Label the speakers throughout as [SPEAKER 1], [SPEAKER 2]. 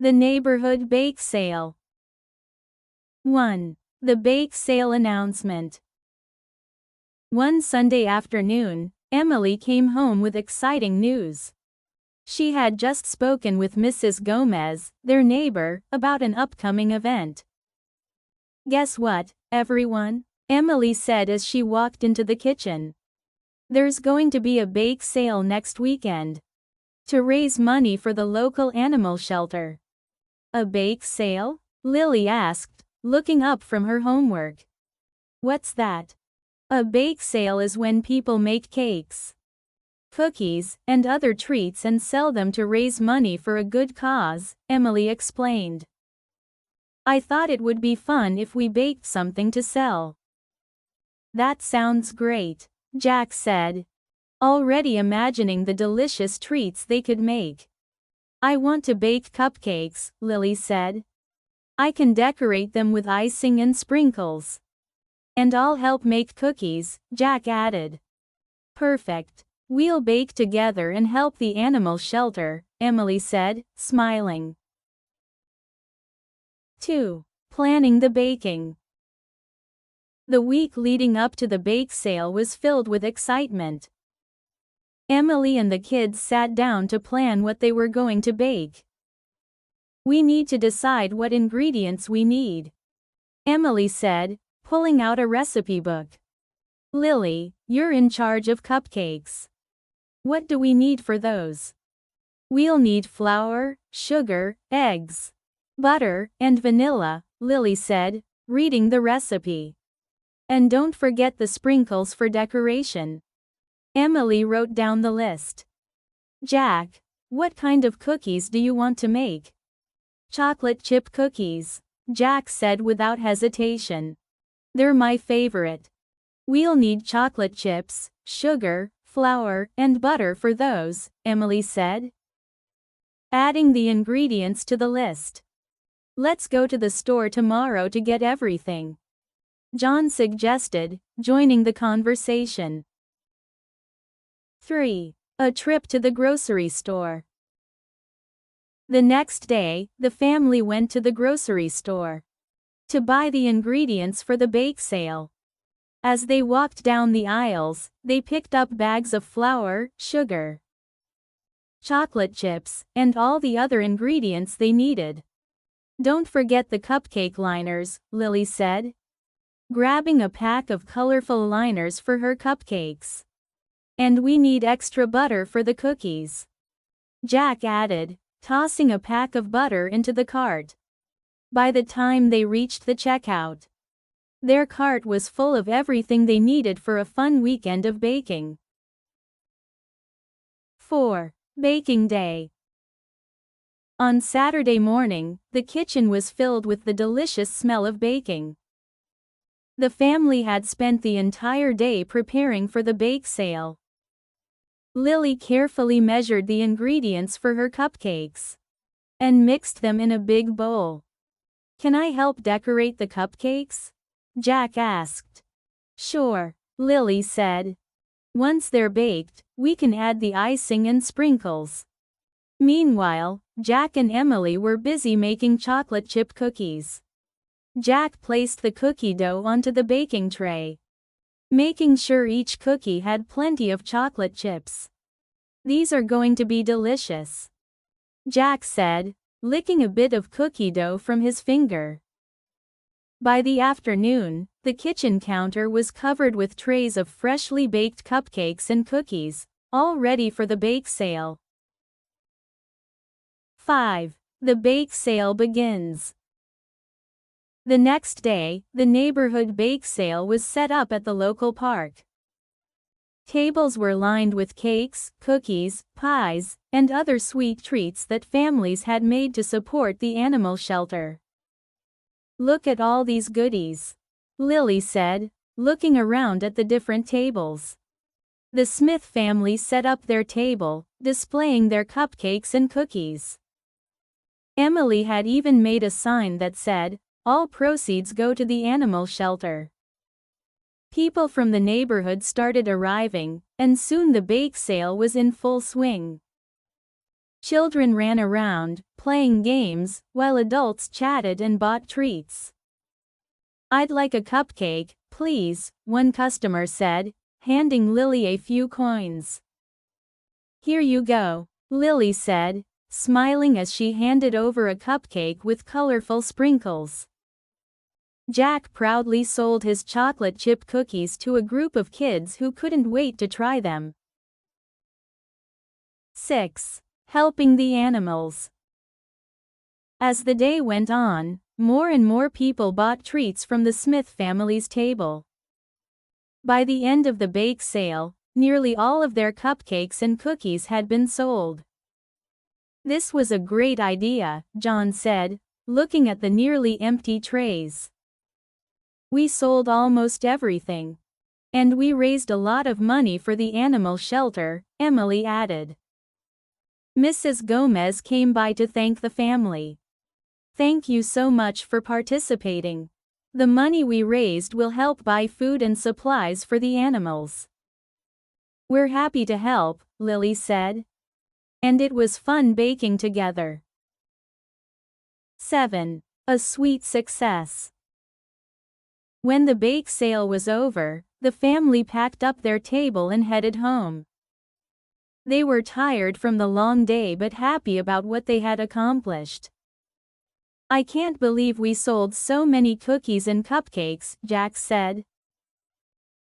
[SPEAKER 1] The neighborhood bake sale. 1. The bake sale announcement. One Sunday afternoon, Emily came home with exciting news. She had just spoken with Mrs. Gomez, their neighbor, about an upcoming event. "Guess what, everyone?" Emily said as she walked into the kitchen. "There's going to be a bake sale next weekend to raise money for the local animal shelter." "A bake sale?" Lily asked, looking up from her homework. "What's that?" "A bake sale is when people make cakes, cookies, and other treats and sell them to raise money for a good cause," Emily explained. "I thought it would be fun if we baked something to sell." "That sounds great," Jack said, already imagining the delicious treats they could make. "I want to bake cupcakes," Lily said. "I can decorate them with icing and sprinkles." "And I'll help make cookies," Jack added. "Perfect. We'll bake together and help the animal shelter," Emily said, smiling. 2. Planning the baking. The week leading up to the bake sale was filled with excitement. Emily and the kids sat down to plan what they were going to bake. "We need to decide what ingredients we need," Emily said, pulling out a recipe book. "Lily, you're in charge of cupcakes. What do we need for those?" "We'll need flour, sugar, eggs, butter, and vanilla," Lily said, reading the recipe. "And don't forget the sprinkles for decoration." Emily wrote down the list. "Jack, what kind of cookies do you want to make?" "Chocolate chip cookies," Jack said without hesitation. "They're my favorite." "We'll need chocolate chips, sugar, flour, and butter for those," Emily said, adding the ingredients to the list. "Let's go to the store tomorrow to get everything," John suggested, joining the conversation. 3. A trip to the grocery store. The next day, the family went to the grocery store to buy the ingredients for the bake sale. As they walked down the aisles, they picked up bags of flour, sugar, chocolate chips, and all the other ingredients they needed. "Don't forget the cupcake liners," Lily said, grabbing a pack of colorful liners for her cupcakes. "And we need extra butter for the cookies," Jack added, tossing a pack of butter into the cart. By the time they reached the checkout, their cart was full of everything they needed for a fun weekend of baking. 4. Baking day. On Saturday morning, the kitchen was filled with the delicious smell of baking. The family had spent the entire day preparing for the bake sale. Lily carefully measured the ingredients for her cupcakes and mixed them in a big bowl. "Can I help decorate the cupcakes?" Jack asked. "Sure," Lily said. "Once they're baked, we can add the icing and sprinkles." Meanwhile, Jack and Emily were busy making chocolate chip cookies. Jack placed the cookie dough onto the baking tray, making sure each cookie had plenty of chocolate chips. "These are going to be delicious," Jack said, licking a bit of cookie dough from his finger. By the afternoon, the kitchen counter was covered with trays of freshly baked cupcakes and cookies, all ready for the bake sale. 5. The bake sale begins. The next day, the neighborhood bake sale was set up at the local park. Tables were lined with cakes, cookies, pies, and other sweet treats that families had made to support the animal shelter. "Look at all these goodies," Lily said, looking around at the different tables. The Smith family set up their table, displaying their cupcakes and cookies. Emily had even made a sign that said, "All proceeds go to the animal shelter." People from the neighborhood started arriving, and soon the bake sale was in full swing. Children ran around, playing games, while adults chatted and bought treats. "I'd like a cupcake, please," one customer said, handing Lily a few coins. "Here you go," Lily said, smiling as she handed over a cupcake with colorful sprinkles. Jack proudly sold his chocolate chip cookies to a group of kids who couldn't wait to try them. 6. Helping the animals. As the day went on, more and more people bought treats from the Smith family's table. By the end of the bake sale, nearly all of their cupcakes and cookies had been sold. "This was a great idea," John said, looking at the nearly empty trays. "We sold almost everything. And we raised a lot of money for the animal shelter," Emily added. Mrs. Gomez came by to thank the family. "Thank you so much for participating. The money we raised will help buy food and supplies for the animals." "We're happy to help," Lily said. "And it was fun baking together." 7. A sweet success. When the bake sale was over, the family packed up their table and headed home. They were tired from the long day but happy about what they had accomplished. "I can't believe we sold so many cookies and cupcakes," Jack said.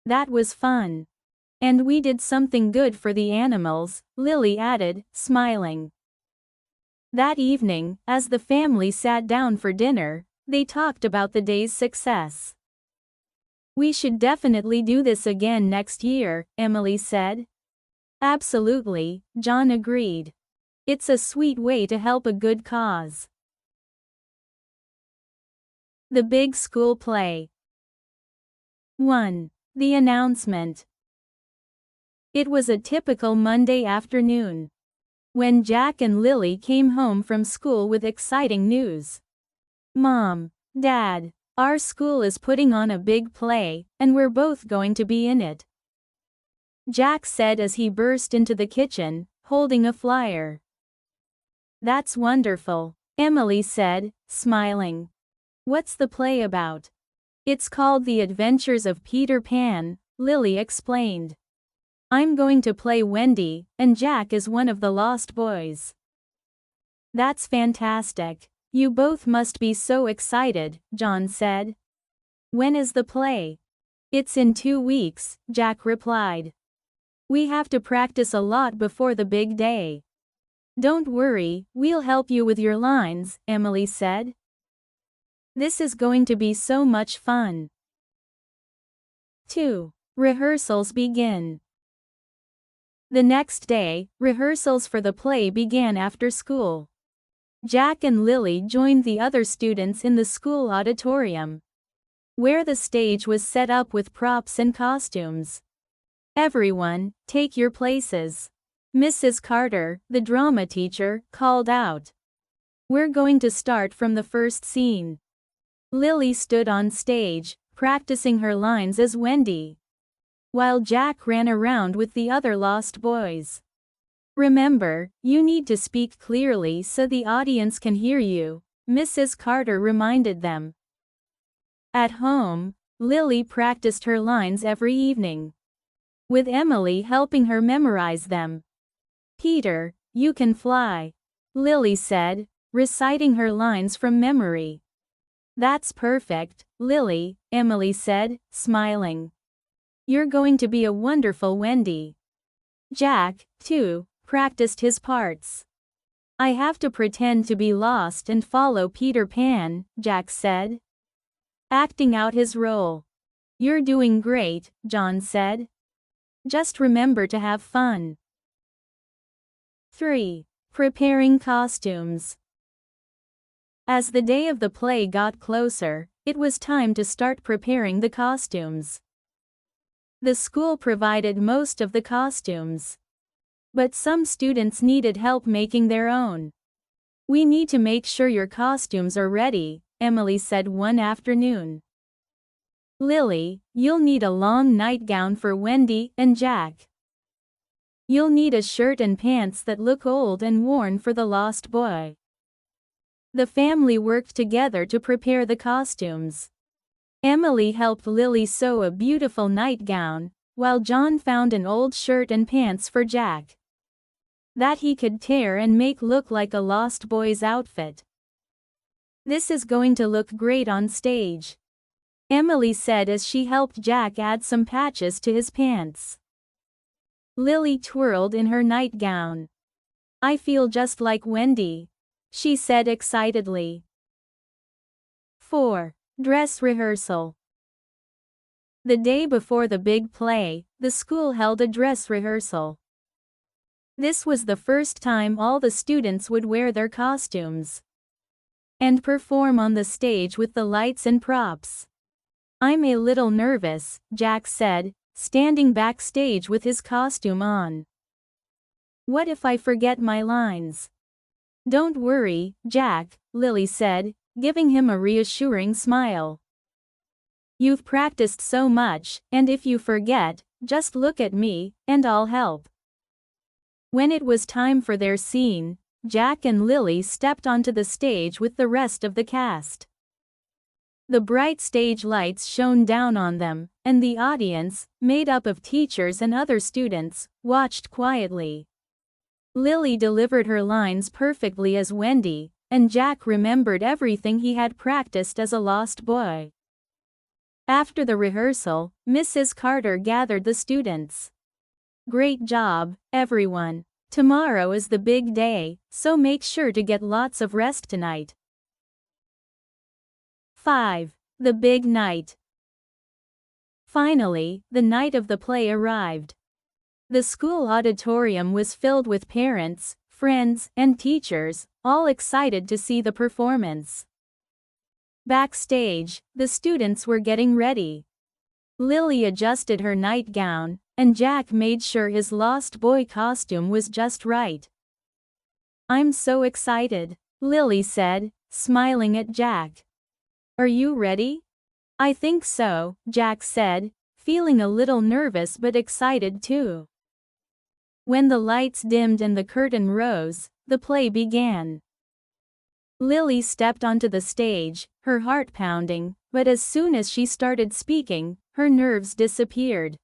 [SPEAKER 1] "That was fun. And we did something good for the animals," Lily added, smiling. That evening, as the family sat down for dinner, they talked about the day's success. "We should definitely do this again next year," Emily said. "Absolutely," John agreed. "It's a sweet way to help a good cause." The big school play. 1. The announcement. It was a typical Monday afternoon when Jack and Lily came home from school with exciting news. "Mom, Dad, our school is putting on a big play, and we're both going to be in it," Jack said as he burst into the kitchen, holding a flyer. "That's wonderful," Emily said, smiling. "What's the play about?" "It's called The Adventures of Peter Pan," Lily explained. "I'm going to play Wendy, and Jack is one of the lost boys." "That's fantastic. You both must be so excited," John said. "When is the play?" "It's in 2 weeks," Jack replied. "We have to practice a lot before the big day." "Don't worry, we'll help you with your lines," Emily said. "This is going to be so much fun." 2. Rehearsals begin. The next day, rehearsals for the play began after school. Jack and Lily joined the other students in the school auditorium, where the stage was set up with props and costumes. "Everyone, take your places," Mrs. Carter, the drama teacher, called out. "We're going to start from the first scene." Lily stood on stage, practicing her lines as Wendy, while Jack ran around with the other lost boys. "Remember, you need to speak clearly so the audience can hear you," Mrs. Carter reminded them. At home, Lily practiced her lines every evening, with Emily helping her memorize them. "Peter, you can fly," Lily said, reciting her lines from memory. "That's perfect, Lily," Emily said, smiling. "You're going to be a wonderful Wendy." Jack, too, practiced his parts. "I have to pretend to be lost and follow Peter Pan," Jack said, acting out his role. "You're doing great," John said. "Just remember to have fun." 3. Preparing costumes. As the day of the play got closer, it was time to start preparing the costumes. The school provided most of the costumes, but some students needed help making their own. "We need to make sure your costumes are ready," Emily said one afternoon. "Lily, you'll need a long nightgown for Wendy and Jack." You'll need a shirt and pants that look old and worn for the lost boy. The family worked together to prepare the costumes. Emily helped Lily sew a beautiful nightgown, while John found an old shirt and pants for Jack that he could tear and make look like a lost boy's outfit. This is going to look great on stage, Emily said as she helped Jack add some patches to his pants. Lily twirled in her nightgown. I feel just like Wendy, she said excitedly. 4. Dress rehearsal. The day before the big play, the school held a dress rehearsal. This was the first time all the students would wear their costumes and perform on the stage with the lights and props. I'm a little nervous, Jack said, standing backstage with his costume on. What if I forget my lines? Don't worry, Jack, Lily said, giving him a reassuring smile. You've practiced so much, and if you forget, just look at me, and I'll help. When it was time for their scene, Jack and Lily stepped onto the stage with the rest of the cast. The bright stage lights shone down on them, and the audience, made up of teachers and other students, watched quietly. Lily delivered her lines perfectly as Wendy, and Jack remembered everything he had practiced as a lost boy. After the rehearsal, Mrs. Carter gathered the students. Great job, everyone. Tomorrow is the big day, so make sure to get lots of rest tonight. 5. The big night. Finally, the night of the play arrived. The school auditorium was filled with parents, friends, and teachers, all excited to see the performance. Backstage, the students were getting ready. Lily adjusted her nightgown, and Jack made sure his lost boy costume was just right. I'm so excited, Lily said, smiling at Jack. Are you ready? I think so, Jack said, feeling a little nervous but excited too. When the lights dimmed and the curtain rose, the play began. Lily stepped onto the stage, her heart pounding, but as soon as she started speaking, her nerves disappeared.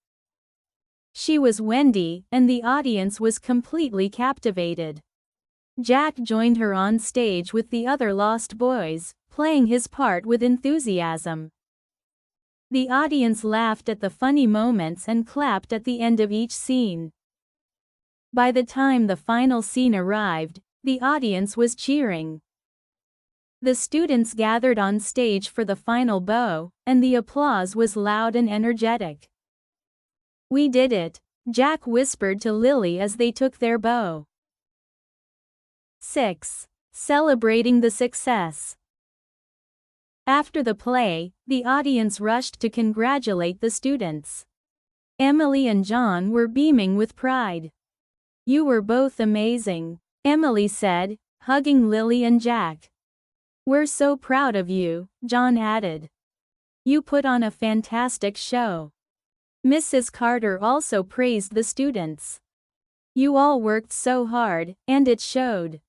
[SPEAKER 1] She was Wendy, and the audience was completely captivated. Jack joined her on stage with the other lost boys, playing his part with enthusiasm. The audience laughed at the funny moments and clapped at the end of each scene. By the time the final scene arrived, the audience was cheering. The students gathered on stage for the final bow, and the applause was loud and energetic. We did it, Jack whispered to Lily as they took their bow. 6. Celebrating the success. After the play, the audience rushed to congratulate the students. Emily and John were beaming with pride. You were both amazing, Emily said, hugging Lily and Jack. We're so proud of you, John added. You put on a fantastic show. Mrs. Carter also praised the students. You all worked so hard, and it showed.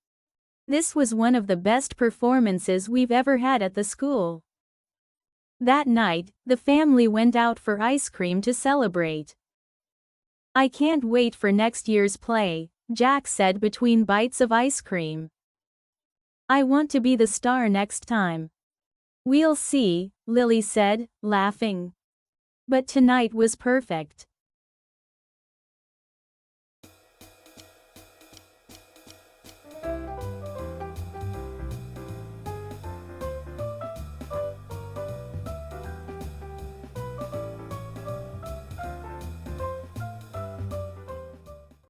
[SPEAKER 1] This was one of the best performances we've ever had at the school. That night, the family went out for ice cream to celebrate. I can't wait for next year's play, Jack said between bites of ice cream. I want to be the star next time. We'll see, Lily said, laughing. But tonight was perfect.